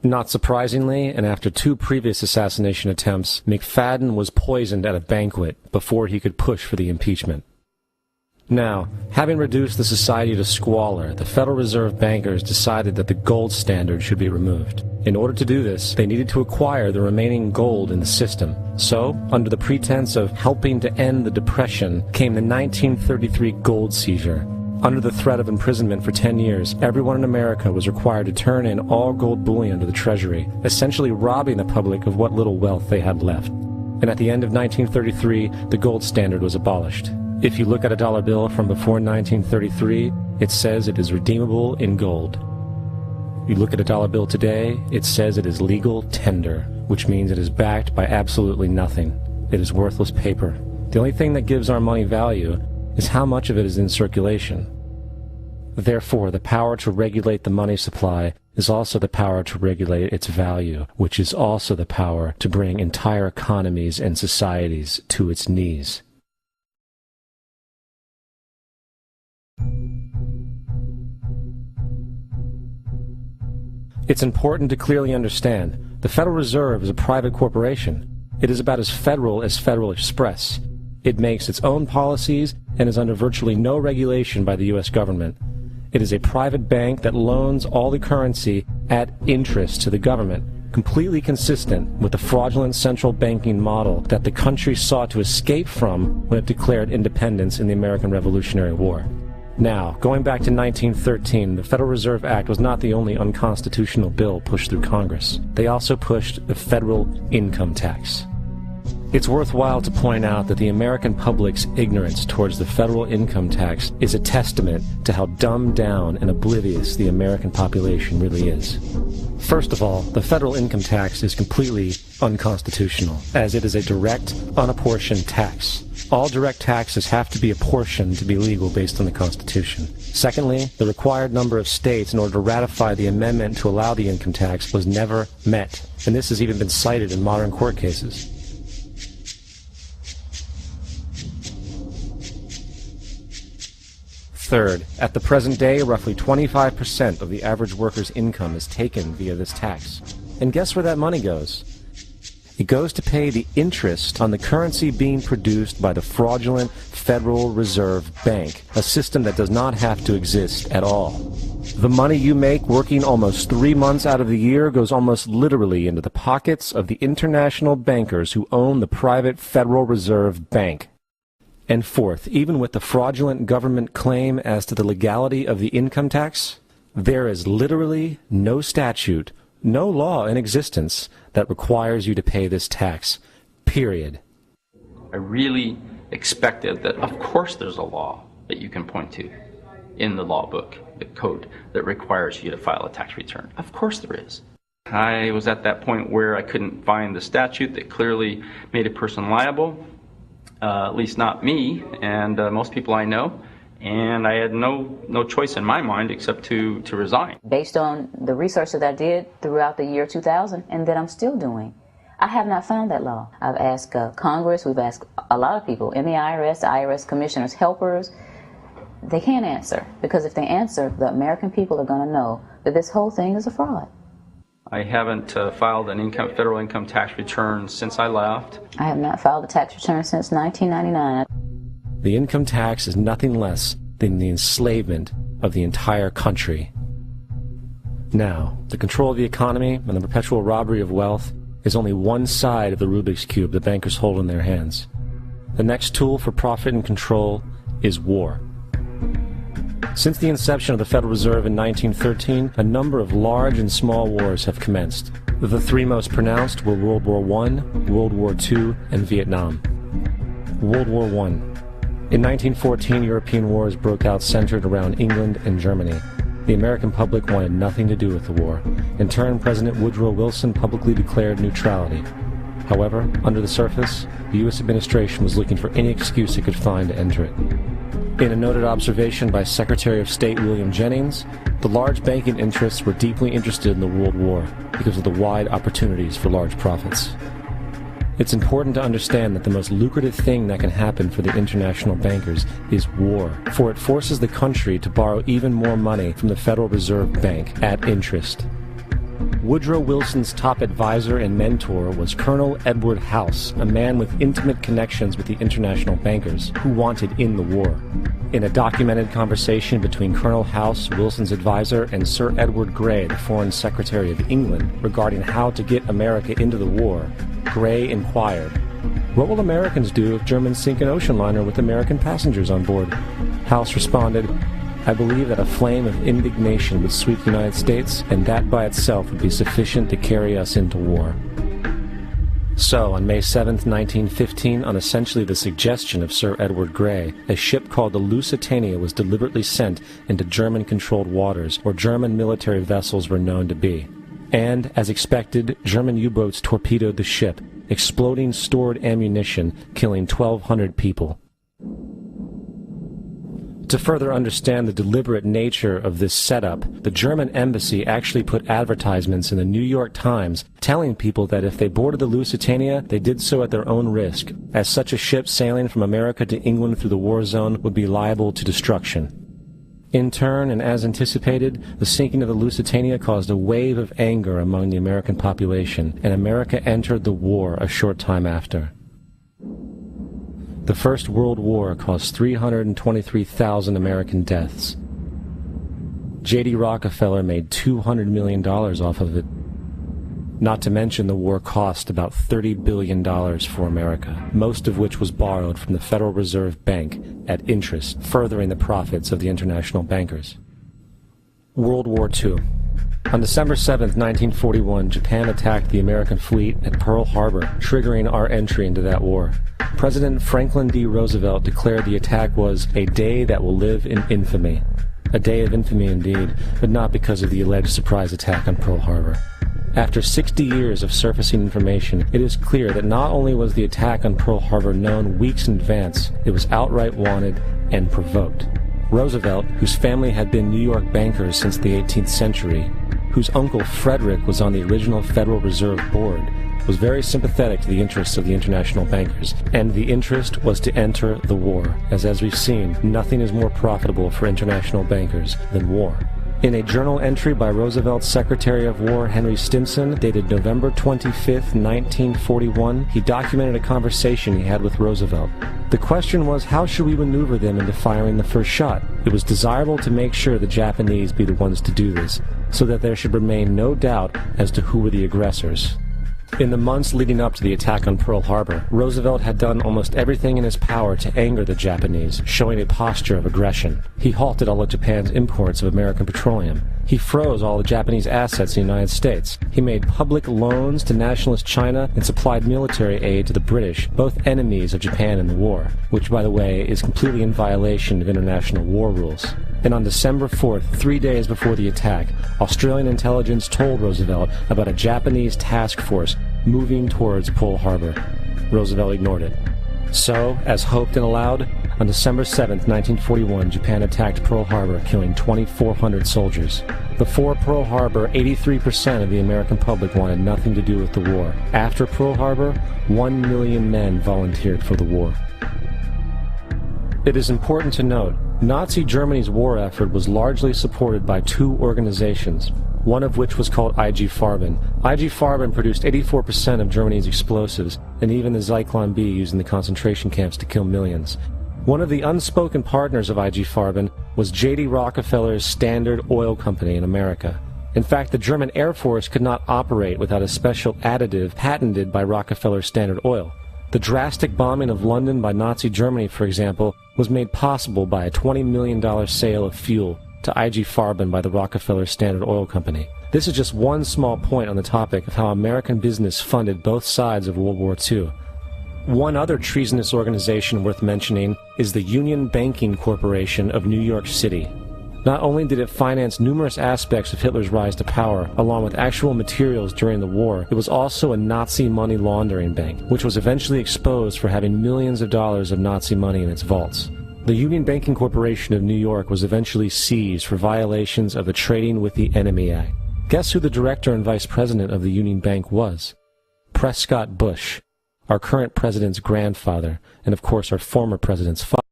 Not surprisingly, and after 2 previous assassination attempts, McFadden was poisoned at a banquet before he could push for the impeachment. Now, having reduced the society to squalor, the Federal Reserve bankers decided that the gold standard should be removed. In order to do this, they needed to acquire the remaining gold in the system. So, under the pretense of helping to end the Depression, came the 1933 gold seizure. Under the threat of imprisonment for 10 years, everyone in America was required to turn in all gold bullion to the Treasury, essentially robbing the public of what little wealth they had left. And at the end of 1933, the gold standard was abolished. If you look at a dollar bill from before 1933, it says it is redeemable in gold. You look at a dollar bill today, it says it is legal tender, which means it is backed by absolutely nothing. It is worthless paper. The only thing that gives our money value is how much of it is in circulation. Therefore, the power to regulate the money supply is also the power to regulate its value, which is also the power to bring entire economies and societies to its knees. It's important to clearly understand, the Federal Reserve is a private corporation. It is about as Federal Express. It makes its own policies and is under virtually no regulation by the U.S. government. It is a private bank that loans all the currency at interest to the government, completely consistent with the fraudulent central banking model that the country sought to escape from when it declared independence in the American Revolutionary War. Now, going back to 1913, the Federal Reserve Act was not the only unconstitutional bill pushed through Congress. They also pushed the federal income tax. It's worthwhile to point out that the American public's ignorance towards the federal income tax is a testament to how dumbed down and oblivious the American population really is. First of all, the federal income tax is completely unconstitutional, as it is a direct, unapportioned tax. All direct taxes have to be apportioned to be legal based on the Constitution. Secondly, the required number of states in order to ratify the amendment to allow the income tax was never met, and this has even been cited in modern court cases. Third, at the present day, roughly 25% of the average worker's income is taken via this tax. And guess where that money goes? It goes to pay the interest on the currency being produced by the fraudulent Federal Reserve Bank, a system that does not have to exist at all. The money you make working almost 3 months out of the year goes almost literally into the pockets of the international bankers who own the private Federal Reserve Bank. And fourth, even with the fraudulent government claim as to the legality of the income tax, there is literally no statute, no law in existence that requires you to pay this tax, period. I really expected that, of course there's a law that you can point to in the law book, the code, that requires you to file a tax return. Of course there is. I was at that point where I couldn't find the statute that clearly made a person liable. At least not me and most people I know, and I had no choice in my mind except to resign. Based on the research that I did throughout the year 2000 and that I'm still doing, I have not found that law. I've asked Congress, we've asked a lot of people in the IRS commissioners, helpers. They can't answer, because if they answer, the American people are going to know that this whole thing is a fraud. I haven't filed an federal income tax return since I left. I have not filed a tax return since 1999. The income tax is nothing less than the enslavement of the entire country. Now, the control of the economy and the perpetual robbery of wealth is only one side of the Rubik's Cube the bankers hold in their hands. The next tool for profit and control is war. Since the inception of the Federal Reserve in 1913, a number of large and small wars have commenced. The 3 most pronounced were World War I, World War II, and Vietnam. World War I. In 1914, European wars broke out centered around England and Germany. The American public wanted nothing to do with the war. In turn, President Woodrow Wilson publicly declared neutrality. However, under the surface, the U.S. administration was looking for any excuse it could find to enter it. In a noted observation by Secretary of State William Jennings, the large banking interests were deeply interested in the World War because of the wide opportunities for large profits. It's important to understand that the most lucrative thing that can happen for the international bankers is war, for it forces the country to borrow even more money from the Federal Reserve Bank at interest. Woodrow Wilson's top advisor and mentor was Colonel Edward House, a man with intimate connections with the international bankers who wanted in the war. In a documented conversation between Colonel House, Wilson's advisor, and Sir Edward Grey, the Foreign Secretary of England, regarding how to get America into the war, Grey inquired, "What will Americans do if Germans sink an ocean liner with American passengers on board?" House responded, "I believe that a flame of indignation would sweep the United States, and that by itself would be sufficient to carry us into war." So, on May 7, 1915, on essentially the suggestion of Sir Edward Grey, a ship called the Lusitania was deliberately sent into German-controlled waters, where German military vessels were known to be. And, as expected, German U-boats torpedoed the ship, exploding stored ammunition, killing 1,200 people. To further understand the deliberate nature of this setup, the German embassy actually put advertisements in the New York Times telling people that if they boarded the Lusitania, they did so at their own risk, as such a ship sailing from America to England through the war zone would be liable to destruction. In turn, and as anticipated, the sinking of the Lusitania caused a wave of anger among the American population, and America entered the war a short time after. The First World War caused 323,000 American deaths. J.D. Rockefeller made $200 million off of it. Not to mention the war cost about $30 billion for America, most of which was borrowed from the Federal Reserve Bank at interest, furthering the profits of the international bankers. World War II. On December 7, 1941, Japan attacked the American fleet at Pearl Harbor, triggering our entry into that war. President Franklin D. Roosevelt declared the attack was a day that will live in infamy. A day of infamy indeed, but not because of the alleged surprise attack on Pearl Harbor. After 60 years of surfacing information, it is clear that not only was the attack on Pearl Harbor known weeks in advance, it was outright wanted and provoked. Roosevelt, whose family had been New York bankers since the 18th century, whose uncle Frederick was on the original Federal Reserve Board, was very sympathetic to the interests of the international bankers, and the interest was to enter the war, as we've seen, nothing is more profitable for international bankers than war. In a journal entry by Roosevelt's Secretary of War Henry Stimson, dated November 25, 1941, he documented a conversation he had with Roosevelt. The question was, how should we maneuver them into firing the first shot? It was desirable to make sure the Japanese be the ones to do this, so that there should remain no doubt as to who were the aggressors. In the months leading up to the attack on Pearl Harbor, Roosevelt had done almost everything in his power to anger the Japanese, showing a posture of aggression. He halted all of Japan's imports of American petroleum. He froze all the Japanese assets in the United States. He made public loans to nationalist China and supplied military aid to the British, both enemies of Japan in the war, which, by the way, is completely in violation of international war rules. And on December 4th, 3 days before the attack, Australian intelligence told Roosevelt about a Japanese task force moving towards Pearl Harbor. Roosevelt ignored it. So, as hoped and allowed, on December 7th, 1941, Japan attacked Pearl Harbor, killing 2,400 soldiers. Before Pearl Harbor, 83% of the American public wanted nothing to do with the war. After Pearl Harbor, 1 million men volunteered for the war. It is important to note, Nazi Germany's war effort was largely supported by two organizations, one of which was called IG Farben. IG Farben produced 84% of Germany's explosives, and even the Zyklon B used in the concentration camps to kill millions. One of the unspoken partners of IG Farben was J.D. Rockefeller's Standard Oil Company in America. In fact, the German Air Force could not operate without a special additive patented by Rockefeller's Standard Oil. The drastic bombing of London by Nazi Germany, for example, was made possible by a $20 million sale of fuel to IG Farben by the Rockefeller Standard Oil Company. This is just one small point on the topic of how American business funded both sides of World War II. One other treasonous organization worth mentioning is the Union Banking Corporation of New York City. Not only did it finance numerous aspects of Hitler's rise to power, along with actual materials during the war, it was also a Nazi money laundering bank, which was eventually exposed for having millions of dollars of Nazi money in its vaults. The Union Banking Corporation of New York was eventually seized for violations of the Trading with the Enemy Act. Guess who the director and vice president of the Union Bank was? Prescott Bush, our current president's grandfather, and of course our former president's father.